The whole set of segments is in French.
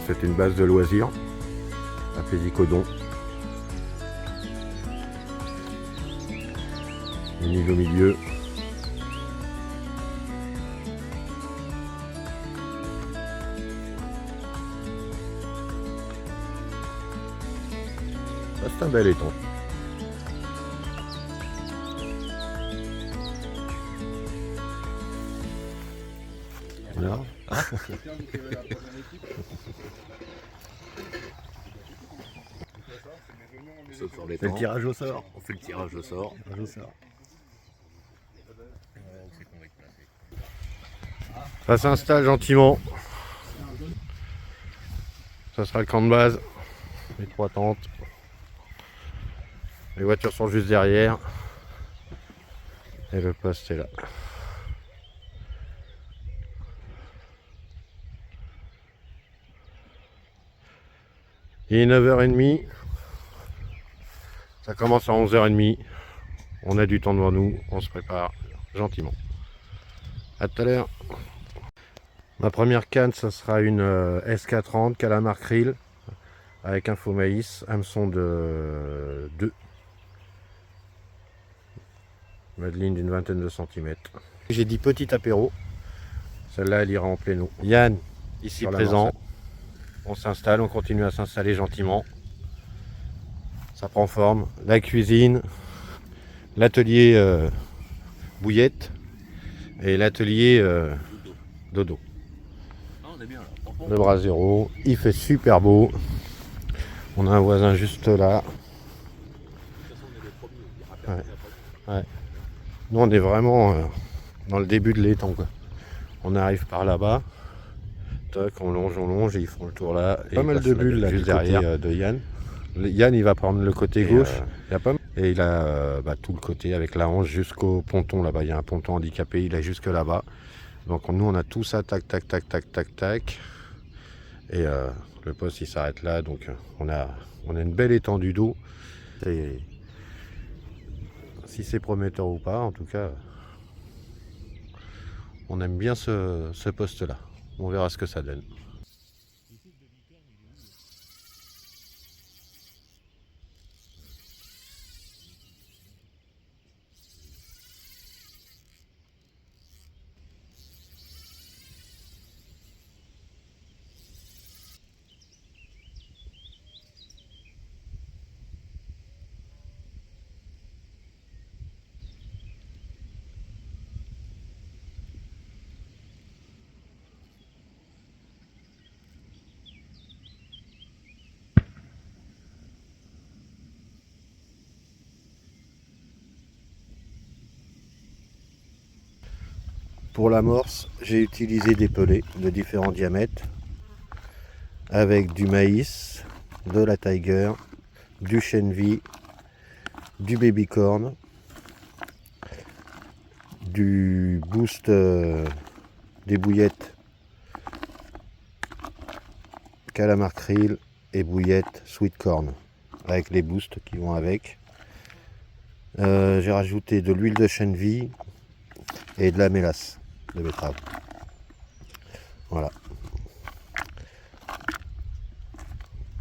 Donc c'est une base de loisirs à Pézicodon. Une île au milieu. Ça, c'est un bel étang. Voilà. C'est le tirage au sort. On fait le tirage au sort. Ça s'installe gentiment. Ça sera le camp de base. Les 3 tentes. Les voitures sont juste derrière. Et le poste est là. Il est 9h30. Ça commence à 11h30. On a du temps devant nous. On se prépare gentiment. A tout à l'heure. Ma première canne, ça sera une SK30 calamar krill avec un faux maïs, hameçon de 2. Madeline d'une vingtaine de centimètres. J'ai dit petit apéro. Celle-là, elle ira en plein eau. Yann, ici présent. On s'installe, on continue à s'installer gentiment. Ça prend forme. La cuisine, l'atelier bouillette et l'atelier dodo. Le brasero, il fait super beau. On a un voisin juste là. Ouais. Ouais. Nous on est vraiment dans le début de l'étang, quoi. On arrive par là-bas. Toc, on longe et ils font le tour là. Et pas mal de bulles là, juste derrière de Yann. Yann il va prendre le côté gauche. Il y a pas mal. Et il a tout le côté avec la hanche jusqu'au ponton là-bas. Il y a un ponton handicapé, il est jusque là-bas. Donc nous on a tout ça, tac, tac, tac, tac, tac, tac. Et le poste il s'arrête là. Donc on a une belle étendue d'eau. Et si c'est prometteur ou pas, en tout cas, on aime bien ce poste là. On verra ce que ça donne. Pour l'amorce, j'ai utilisé des pellets de différents diamètres avec du maïs, de la tiger, du chènevis, du baby corn, du boost des bouillettes calamar krill et bouillettes sweet corn avec les boosts qui vont avec. J'ai rajouté de l'huile de chènevis et de la mélasse de betterave. Voilà.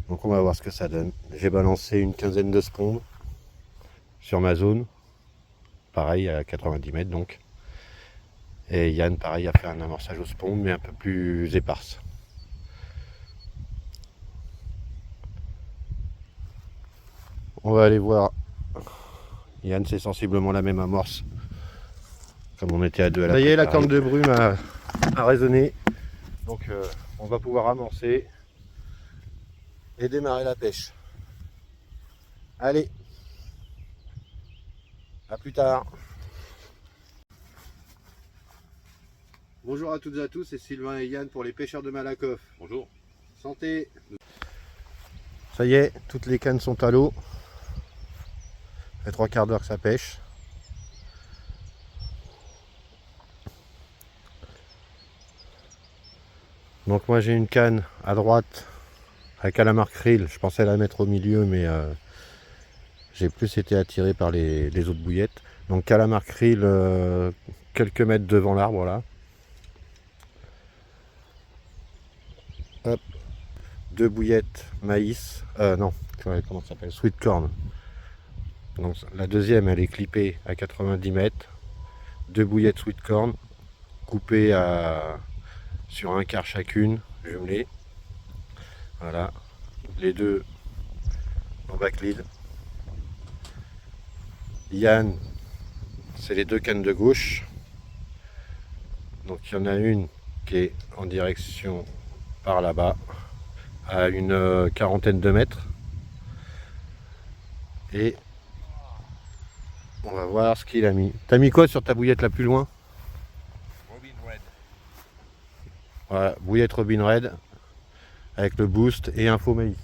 Donc on va voir ce que ça donne. J'ai balancé une quinzaine de spondes sur ma zone. Pareil à 90 mètres donc. Et Yann pareil a fait un amorçage aux spondes mais un peu plus éparse. On va aller voir. Yann c'est sensiblement la même amorce. Comme on était à deux à la. Ça y est, la corne de brume a résonné. Donc on va pouvoir amorcer et démarrer la pêche. Allez, à plus tard. Bonjour à toutes et à tous, c'est Sylvain et Yann pour les pêcheurs de Malakoff. Bonjour. Santé. Ça y est, toutes les cannes sont à l'eau. Ça fait 3/4 d'heure que ça pêche. Donc moi j'ai une canne à droite à calamar krill. Je pensais la mettre au milieu mais j'ai plus été attiré par les autres bouillettes. Donc calamar krill quelques mètres devant l'arbre là. Hop. 2 bouillettes maïs, non, comment ça s'appelle, sweet corn. Donc la deuxième elle est clippée à 90 mètres, 2 bouillettes sweet corn coupées sur un quart chacune, jumelées. Voilà, les deux en backlead. Yann, c'est les deux cannes de gauche. Donc il y en a une qui est en direction par là-bas, à une quarantaine de mètres. Et on va voir ce qu'il a mis. T'as mis quoi sur ta bouillette la plus loin? Robin Red. Voilà, bouillette Robin Red avec le boost et info maïs.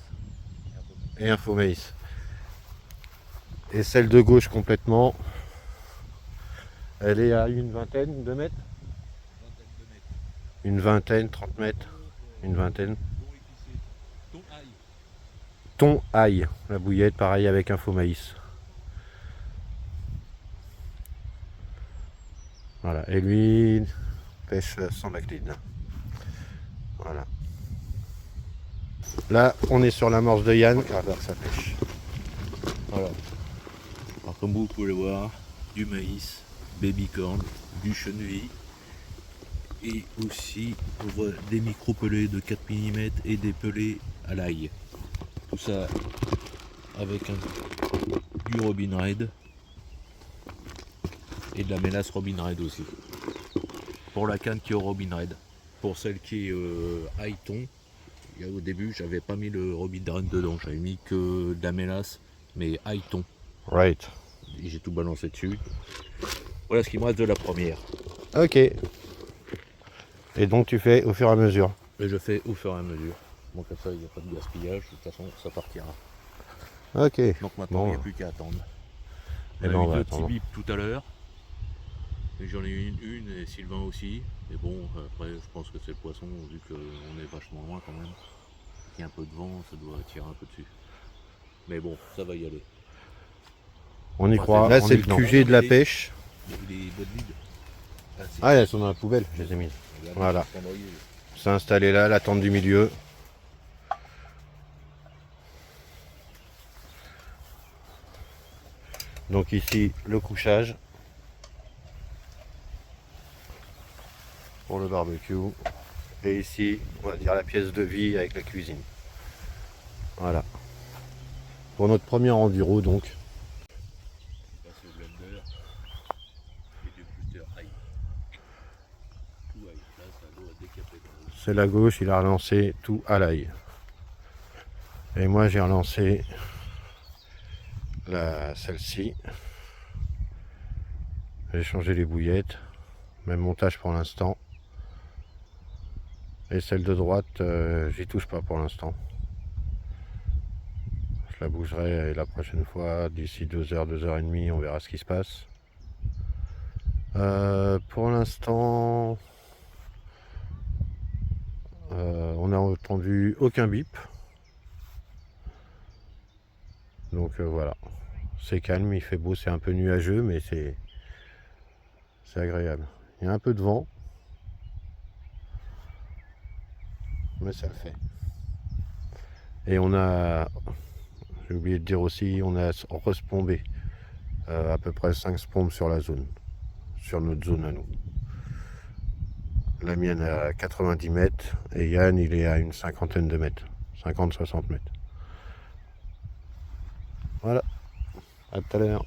Et info maïs. Et celle de gauche complètement, elle est à une vingtaine de mètres. Une vingtaine, 30 mètres. Une vingtaine. Thon ail, la bouillette, pareil avec info maïs. Voilà, et lui pêche sans backlead. Voilà. Là, on est sur l'amorce de Yann, car ça pêche. Voilà. Alors, comme vous pouvez le voir, du maïs, baby corn, du chenille et aussi on voit des micro-pelés de 4 mm et des pelés à l'ail. Tout ça avec du Robin Red et de la mélasse Robin Red aussi. Pour la canne qui est au Robin Red. Pour celle qui est ail thon, au début j'avais pas mis le Robin Red dedans, j'avais mis que de la mélasse mais ail thon. Right. Et j'ai tout balancé dessus. Voilà ce qui me reste de la première. Ok. Et donc tu fais au fur et à mesure. Et je fais au fur et à mesure. Donc comme ça il n'y a pas de gaspillage, de toute façon ça partira. Ok. Donc maintenant il n'y a plus qu'à attendre. Et On ben a on eu va deux attendre. petits bips tout à l'heure. Et j'en ai eu une et Sylvain aussi. Mais bon, après je pense que c'est le poisson, vu qu'on est vachement loin quand même. Il y a un peu de vent, ça doit tirer un peu dessus. Mais bon, ça va y aller. On y Enfin, croit. Là c'est le QG de la pêche. Les bottes vides. Ah, elles sont dans la poubelle, je les ai mises. Voilà. C'est installé là, la tente du milieu. Donc ici, le couchage pour le barbecue. Et ici, on va dire la pièce de vie avec la cuisine. Voilà. Pour notre premier enduro donc. C'est la gauche, il a relancé tout à l'ail. Et moi j'ai relancé celle-ci. J'ai changé les bouillettes. Même montage pour l'instant. Et celle de droite, j'y touche pas pour l'instant. Je la bougerai la prochaine fois, d'ici 2h, 2h30, on verra ce qui se passe. Pour l'instant, on n'a entendu aucun bip. Donc voilà, c'est calme, il fait beau, c'est un peu nuageux, mais c'est agréable. Il y a un peu de vent, mais ça le fait. Et on a, j'ai oublié de dire aussi, on a respombé à peu près 5 spombes sur la zone, sur notre zone à nous. La mienne à 90 mètres et Yann il est à une cinquantaine de mètres, 50-60 mètres. Voilà, à tout à l'heure.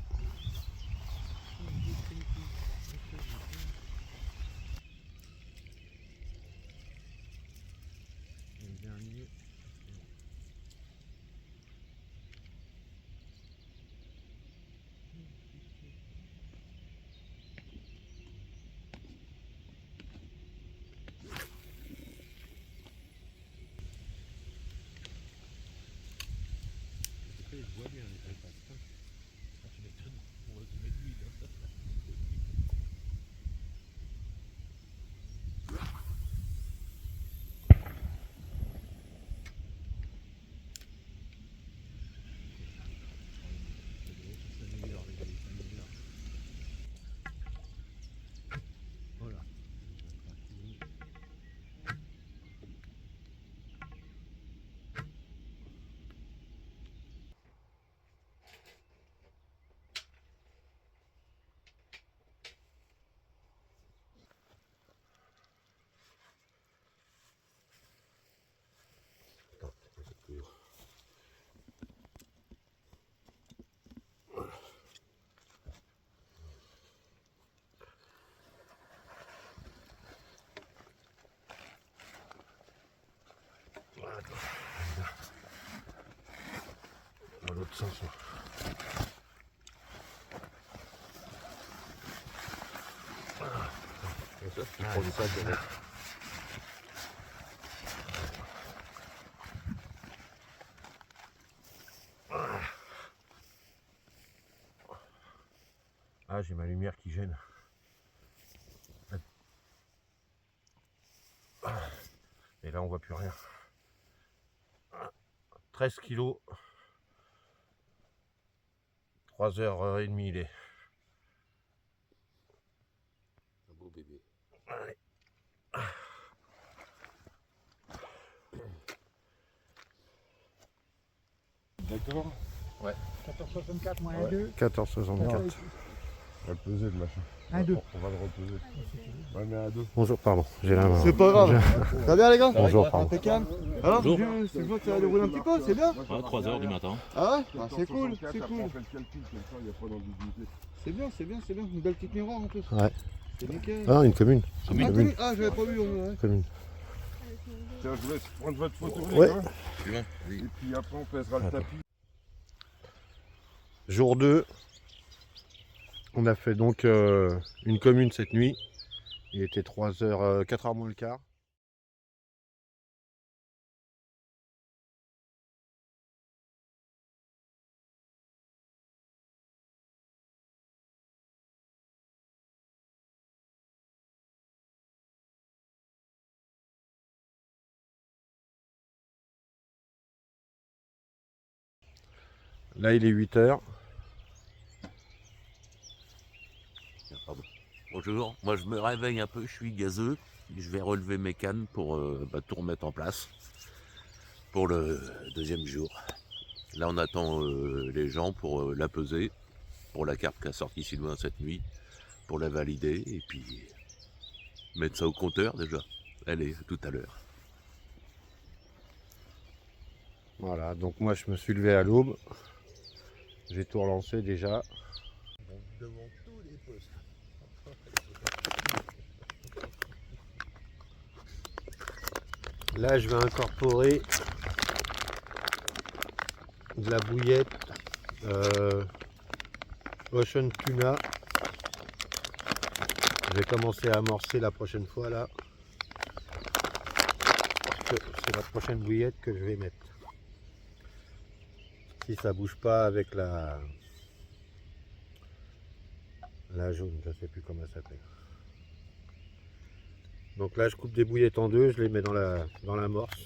Je vois bien les alpacas. Je vais Dans l'autre sens. Et ça, tu prends le sac avec. Ah, j'ai ma lumière qui gêne. Et là, on voit plus rien. 13 kilos. 3h30 il est. Un beau bébé. Allez. D'accord. Ouais. 14,64 moins Ouais. 1,2. 14,64. On va le peser le machin. 1,2. On va le repeser. Ouais, mais à 2. Bonjour, pardon, j'ai la main. C'est pas grave. Ça va bien les gars? Bonjour, pardon. Impeccable. Alors, Bonjour. c'est bien que ça va dérouler un petit peu, c'est bien. Ouais, 3h du matin. Ah ouais? Ah, c'est cool, c'est Après, on cool. fait le calcul, comme ça, il n'y a pas d'ambiguïté. C'est bien, c'est bien, c'est bien. Une belle petite miroir en plus. Ouais. C'est nickel. Ah, une commune. Commune. Ah, commune. Ah, j'avais pas vu. Ouais. Commune. Tiens, je vous laisse prendre votre photo. Ouais. Les gars. Suivant. Et puis après, on pèsera le Attends. tapis. Jour 2. On a fait donc une commune cette nuit. Il était 3h, 4h moins le quart. Là, il est 8h. Pardon. Bonjour, moi je me réveille un peu, je suis gazeux. Je vais relever mes cannes pour tout remettre en place pour le deuxième jour. Là on attend les gens pour la peser, pour la carte qu'a sorti Sylvain cette nuit, pour la valider et puis mettre ça au compteur déjà. Allez, à tout à l'heure. Voilà, donc moi je me suis levé à l'aube. J'ai tout relancé déjà. Devant tous les postes. Là, je vais incorporer de la bouillette Ocean Tuna. Je vais commencer à amorcer la prochaine fois là. Parce que c'est la prochaine bouillette que je vais mettre. Si ça bouge pas avec la jaune, je sais plus comment elle s'appelle. Donc là, je coupe des bouillettes en deux, je les mets dans l'amorce.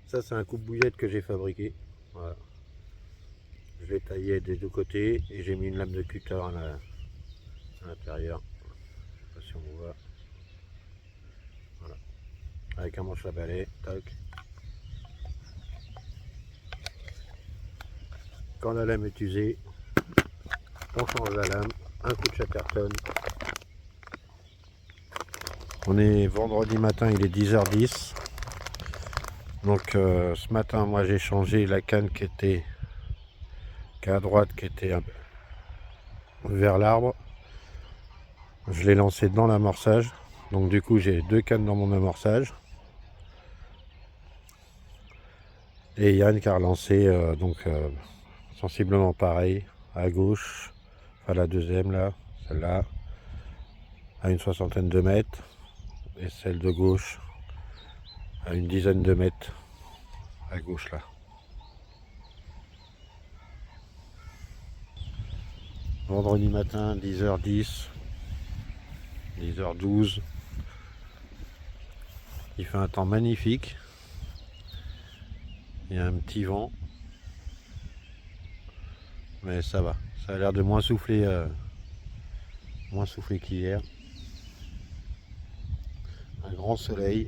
Ça, c'est un coupe-bouillette que j'ai fabriqué. Voilà. Je l'ai taillé des deux côtés et j'ai mis une lame de cutter à l'intérieur. Je sais pas si on voit. Voilà. Avec un manche à balai. Tac. Quand la lame est usée, on change la lame. Un coup de Chatterton. On est vendredi matin, il est 10h10. Donc ce matin, moi j'ai changé la canne qui est à droite, qui était vers l'arbre. Je l'ai lancé dans l'amorçage. Donc du coup, j'ai deux cannes dans mon amorçage. Et Yann qui a relancé sensiblement pareil, à gauche, enfin la deuxième là, celle-là, à une soixantaine de mètres. Et celle de gauche à une dizaine de mètres à gauche là. Vendredi matin, 10h10, 10h12. Il fait un temps magnifique. Il y a un petit vent. Mais ça va. Ça a l'air de moins souffler qu'hier. Un grand soleil.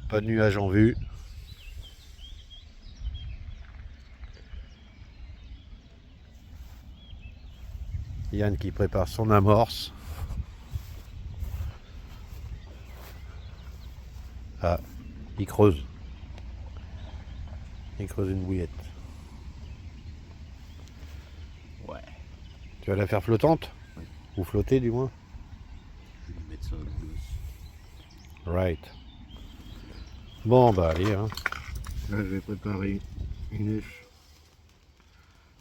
Pas de nuages en vue. Yann qui prépare son amorce. Ah, il creuse. Il creuse une bouillette. Tu vas la faire flottante? Oui. Ou flotter du moins? Je vais lui mettre ça dans le gosse. Right. Bon bah allez hein. Là je vais préparer une êche.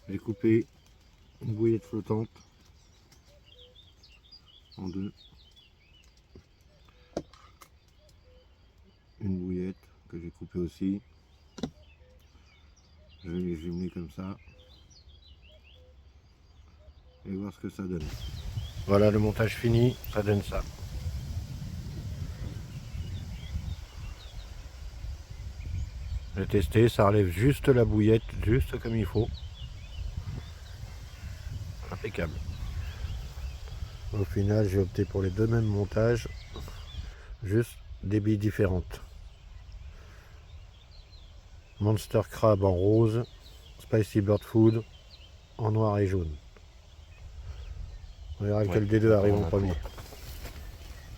J'ai coupé une bouillette flottante en deux. Une bouillette que j'ai coupée aussi. Je vais les jumeler comme ça. Et voir ce que ça donne. Voilà le montage fini, ça donne ça. J'ai testé, ça relève juste la bouillette, juste comme il faut. Impeccable. Au final, j'ai opté pour les deux mêmes montages, juste des billes différentes. Monster Crab en rose, Spicy Bird Food en noir et jaune. On verra lequel des deux arrive en premier.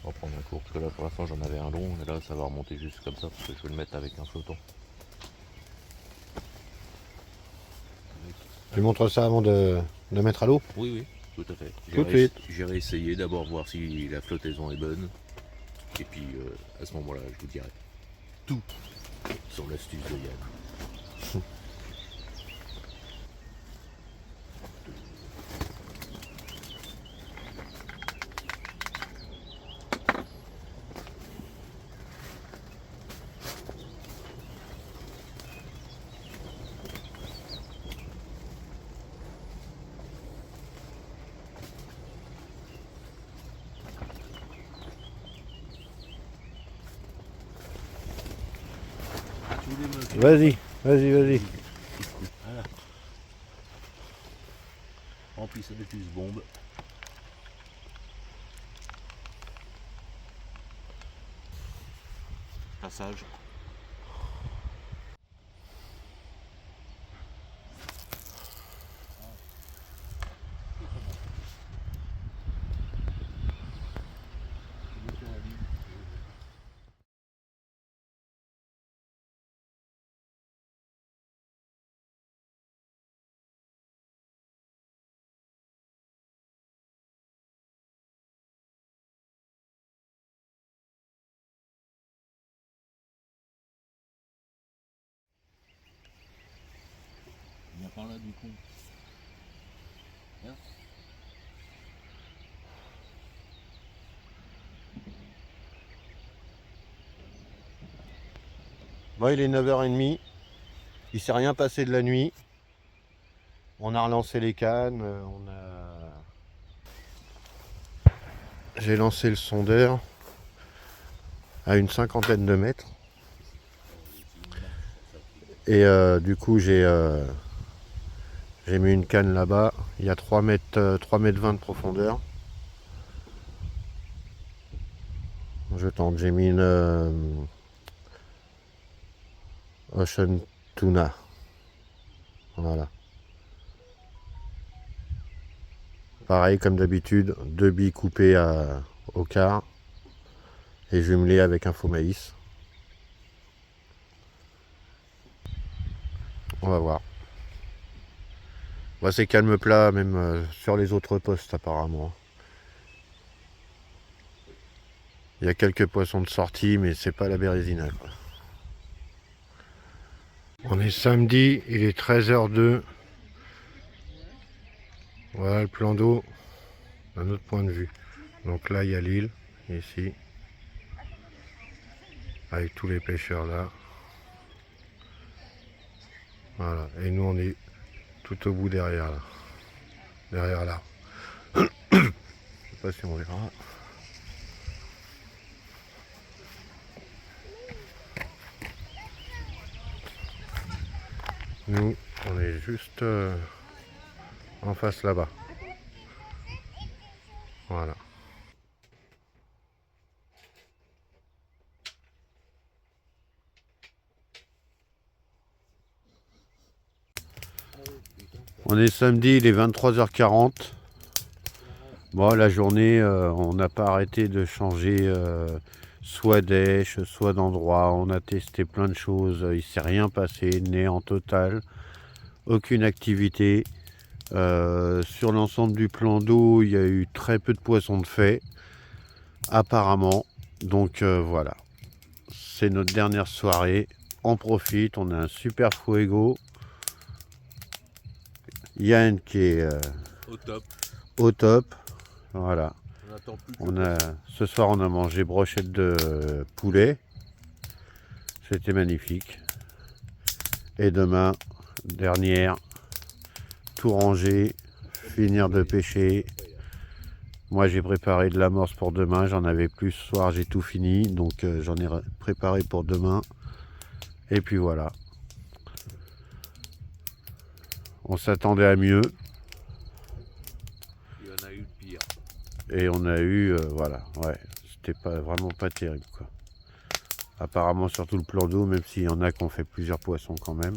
On va prendre un court, parce que là pour l'instant j'en avais un long, et là ça va remonter juste comme ça, parce que je vais le mettre avec un flottant. Tu montres ça avant de mettre à l'eau? Oui, oui, tout à fait. Tout de suite. J'irai essayer d'abord voir si la flottaison est bonne, et puis à ce moment-là je vous dirai tout sur l'astuce de Yann. Vas-y, vas-y, vas-y. Voilà. Remplis ça de plus bombe. Passage. Viens par là du coup. Viens. Moi, il est 9h30. Il s'est rien passé de la nuit. On a relancé les cannes. J'ai lancé le sondeur à une 50aine de mètres. Et du coup, j'ai mis une canne là-bas. Il y a 3 mètres 20 de profondeur. Je tente. J'ai mis une Ocean Tuna. Voilà. Pareil comme d'habitude, 2 billes coupées au quart et jumelées avec un faux maïs. On va voir. Bah, c'est calme plat même sur les autres postes apparemment. Il y a quelques poissons de sortie mais c'est pas la Bérésina, quoi. On est samedi, il est 13h02. Voilà le plan d'eau d'un autre point de vue. Donc là il y a l'île, ici, avec tous les pêcheurs là. Voilà, et nous on est tout au bout derrière là. Derrière là. Je sais pas si on verra. Nous, on est juste en face là-bas. Voilà. On est samedi, il est 23h40. Bon, la journée, on n'a pas arrêté de changer soit d'èche, soit d'endroit. On a testé plein de choses. Il ne s'est rien passé, néant total. Aucune activité. Sur l'ensemble du plan d'eau, il y a eu très peu de poissons de fait, apparemment. Donc voilà, c'est notre dernière soirée. On profite, on a un super fuego. Yann qui est Au top. au top. Voilà. On attend plus que Ce soir, on a mangé brochette de poulet. C'était magnifique. Et demain, dernière, tout ranger, finir de pêcher. Moi, j'ai préparé de l'amorce pour demain. J'en avais plus ce soir, j'ai tout fini. Donc, j'en ai préparé pour demain. Et puis voilà. On s'attendait à mieux. il y en a eu de pire. Et on a eu, voilà, ouais, c'était vraiment pas terrible, quoi. Apparemment, surtout le plan d'eau, même s'il y en a qui ont fait plusieurs poissons quand même.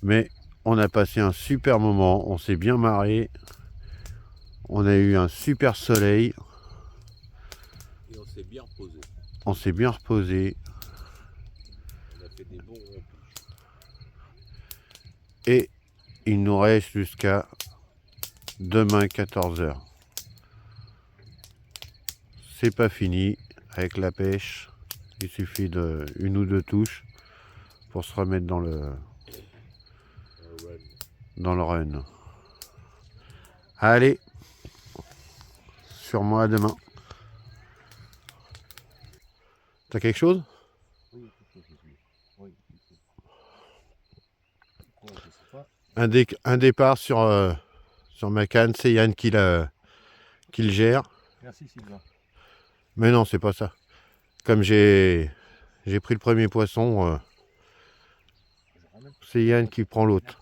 Mais on a passé un super moment, on s'est bien marré. On a eu un super soleil. Et on s'est bien reposé. On s'est bien reposé. On a fait des bons ronds. Et il nous reste jusqu'à demain 14 h. C'est pas fini avec la pêche. Il suffit de une ou deux touches pour se remettre dans le run. Allez, sur moi à demain. T'as quelque chose? Un départ sur ma canne, c'est Yann qui le gère. Merci Sylvain. Mais non, c'est pas ça. Comme j'ai pris le premier poisson, c'est Yann qui prend l'autre.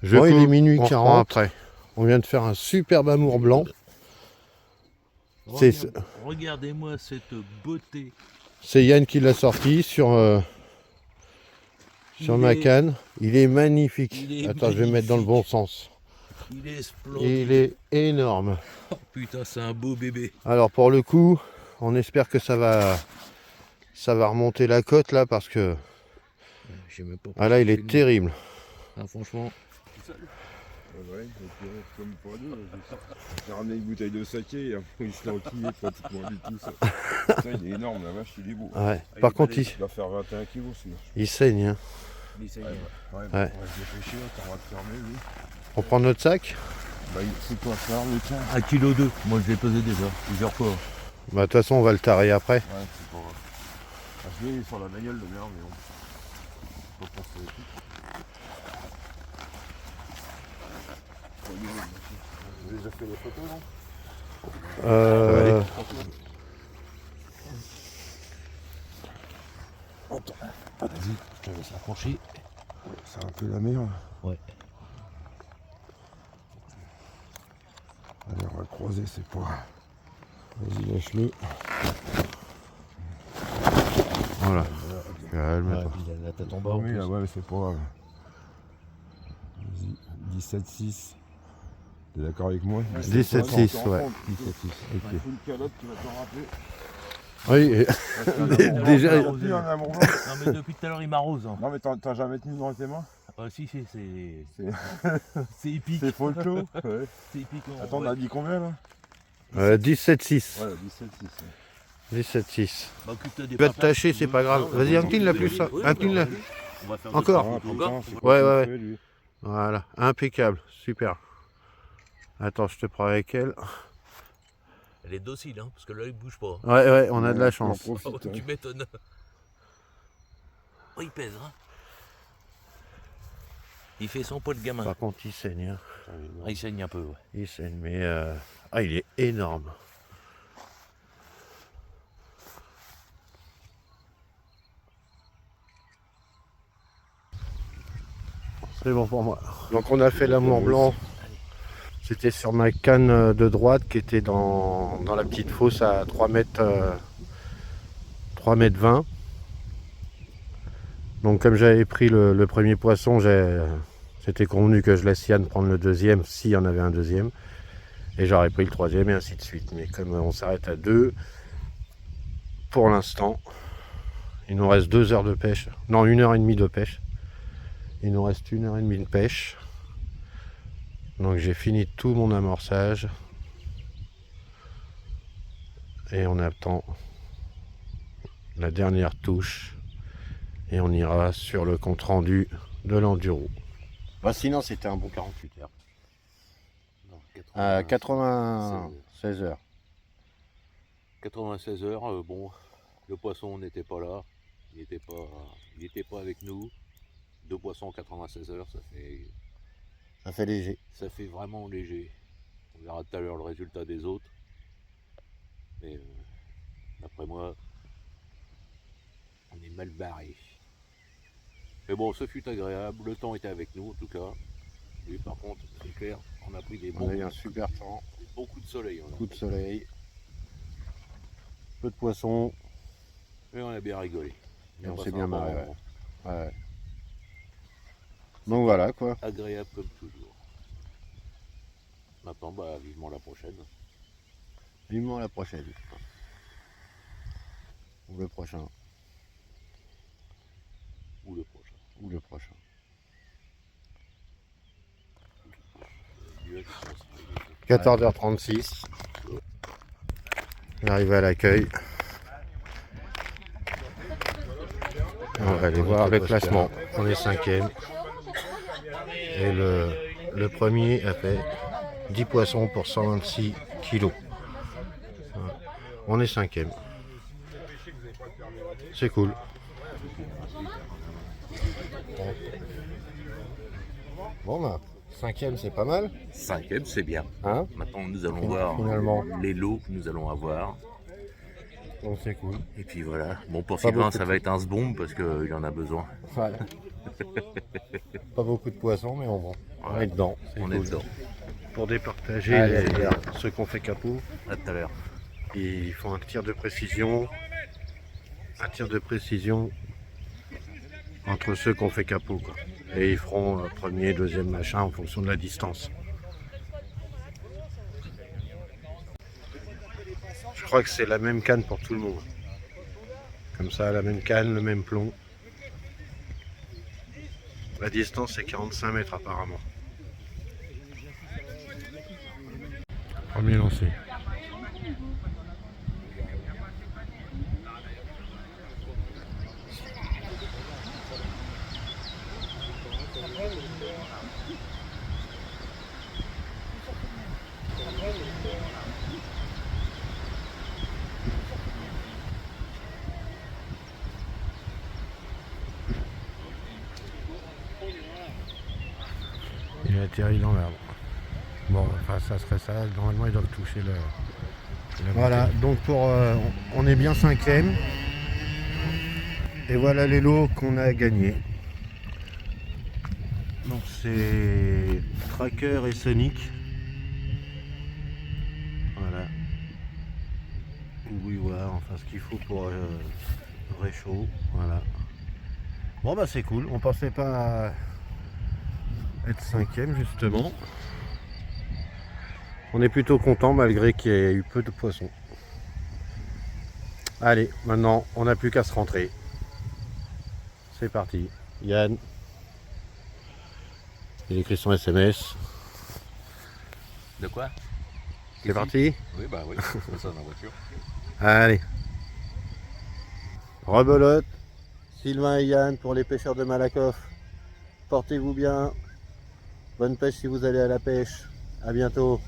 Bon, il est minuit 40 après. On vient de faire un superbe amour blanc. Regardez-moi cette beauté. C'est Yann qui l'a sorti sur ma canne. Il est magnifique. Attends, je vais mettre dans le bon sens. Il est splendide. Il est énorme. Oh, putain, c'est un beau bébé. Alors pour le coup, on espère que ça va remonter la côte là parce que Même pas là il est terrible. Ah, franchement. Ouais, comme pour nous, j'ai ramené une bouteille de saké et après il s'est enquillé pratiquement du tout ça. Ça il est énorme, la vache il est beau. Ouais. Par contre Il doit faire 21 kilos celui-là. il saigne. Hein. Il saigne. Ouais, Ouais. on va se dépêcher, on va te fermer lui. On prend notre sac. Bah c'est quoi faire le tien? 1,2 kg. Moi je l'ai pesé déjà, plusieurs fois. Bah de toute façon on va le tarer après. Ouais, c'est pas grave. Ah, je l'ai sur la bagnole de merde, mais on peut penser tout. Vous avez déjà fait les photos, non? Vas-y, je te laisse approcher. C'est un peu la merde. Ouais. Allez, on va le croiser, c'est pas. Vas-y, lâche-le. Voilà. Calme-toi. La tête en bas. en Oui, plus. là, ouais, mais c'est pas grave. Vas-y, 17,6. T'es d'accord avec moi? 17,6, ouais. 17,6. Ok. Une calotte, tu vas t'en rappeler. Oui, déjà. Il y a plus un amour blanc. Non mais depuis tout à l'heure il m'arrose. Hein. Non, mais t'as jamais tenu dans tes mains? Ah si, c'est C'est- épique. C'est folklore. Ouais. C'est épique. Attends, on a dit combien là? 17,6. Ouais, 17,6. 17,6. Bah, occupe-toi des Tu vas te papas. tâcher, c'est pas grave. Non, Vas-y, non, incline-la oui, plus, oui, ça. oui, Incline-la. oui. On va faire Encore. des Ah, papas. putain, Encore. c'est quoi Ouais, qu'il ouais, fait, lui? Voilà, impeccable, super. Attends, je te prends avec elle. Elle est docile, hein, parce que là il bouge pas. Ouais, ouais, on a de la On chance. en profite, Oh, tu hein. m'étonnes. Oh, il pèse, hein. Il fait son poids de gamin. Par contre, il saigne. Hein. Ah, il saigne un peu, ouais. Il saigne, mais il est énorme. C'est bon pour moi. Donc on a fait l'amour blanc. C'était sur ma canne de droite qui était dans la petite fosse à 3 mètres 20. Donc comme j'avais pris le premier poisson, c'était convenu que je laisse Yann prendre le deuxième s'il y en avait un deuxième. Et j'aurais pris le troisième et ainsi de suite. Mais comme on s'arrête à 2, pour l'instant, Il nous reste 2 heures de pêche. Non, 1h30 de pêche. Il nous reste 1h30 de pêche. Donc j'ai fini tout mon amorçage. Et on attend la dernière touche. Et on ira sur le compte rendu de l'enduro. Bah sinon c'était un bon 48 heures. Non, À 96 heures. 96 heures, bon, le poisson n'était pas là, il n'était pas avec nous. 2 poissons 96 heures, Ça fait léger. ça fait vraiment léger. On verra tout à l'heure le résultat des autres. Mais d'après moi, on est mal barré. Mais bon, ce fut agréable, le temps était avec nous en tout cas. Et par contre, c'est clair, on a pris des On a eu un super temps. bons coups de soleil. Coup de soleil. Peu de poissons. Et on a bien rigolé. Et on passé s'est bien un bon marré. moment. Ouais. Donc voilà quoi. Agréable comme toujours. Maintenant, bah, vivement la prochaine. Vivement la prochaine. Ou le prochain. Ou le prochain. Ou le prochain. Dieu, je pense. 14h36. On arrive à l'accueil. On va aller voir le classement. On est 5e. Et le premier a fait 10 poissons pour 126 kilos. On est 5e. C'est cool. Bon bah, 5e c'est pas mal. 5e, c'est bien. Hein, Maintenant, nous allons voir finalement. les lots que nous allons avoir. Donc c'est cool. Et puis voilà. Bon, pour Pas Sylvain, beaucoup ça de- va être un sbombe parce qu'il en a besoin. Voilà. Pas beaucoup de poissons, mais on est dedans. C'est On est cool. dedans. Pour départager Allez, ceux qu'on fait capot, À tout à l'heure. ils font un tir de précision. Un tir de précision entre ceux qu'on fait capot, quoi. Et ils feront premier, deuxième machin en fonction de la distance. Je crois que c'est la même canne pour tout le monde. Comme ça, la même canne, le même plomb. La distance c'est 45 mètres apparemment. Premier lancé. Il a atterri dans l'arbre. Bon, enfin ça serait ça. Normalement ils doivent toucher le... Voilà, donc on est bien 5e. Et voilà les lots qu'on a gagnés. Donc c'est Tracker et Sonic. Voilà. Bouilloire, enfin ce qu'il faut pour réchaud. Voilà. Bon bah c'est cool, on pensait pas être 5e justement. On est plutôt content malgré qu'il y ait eu peu de poissons. Allez, maintenant on n'a plus qu'à se rentrer. C'est parti. Yann. Il écrit son SMS. De quoi? C'est parti. Oui, bah oui, c'est ça dans la voiture. Allez. Rebelote. Sylvain et Yann pour les pêcheurs de Malakoff. Portez-vous bien. Bonne pêche si vous allez à la pêche. À bientôt.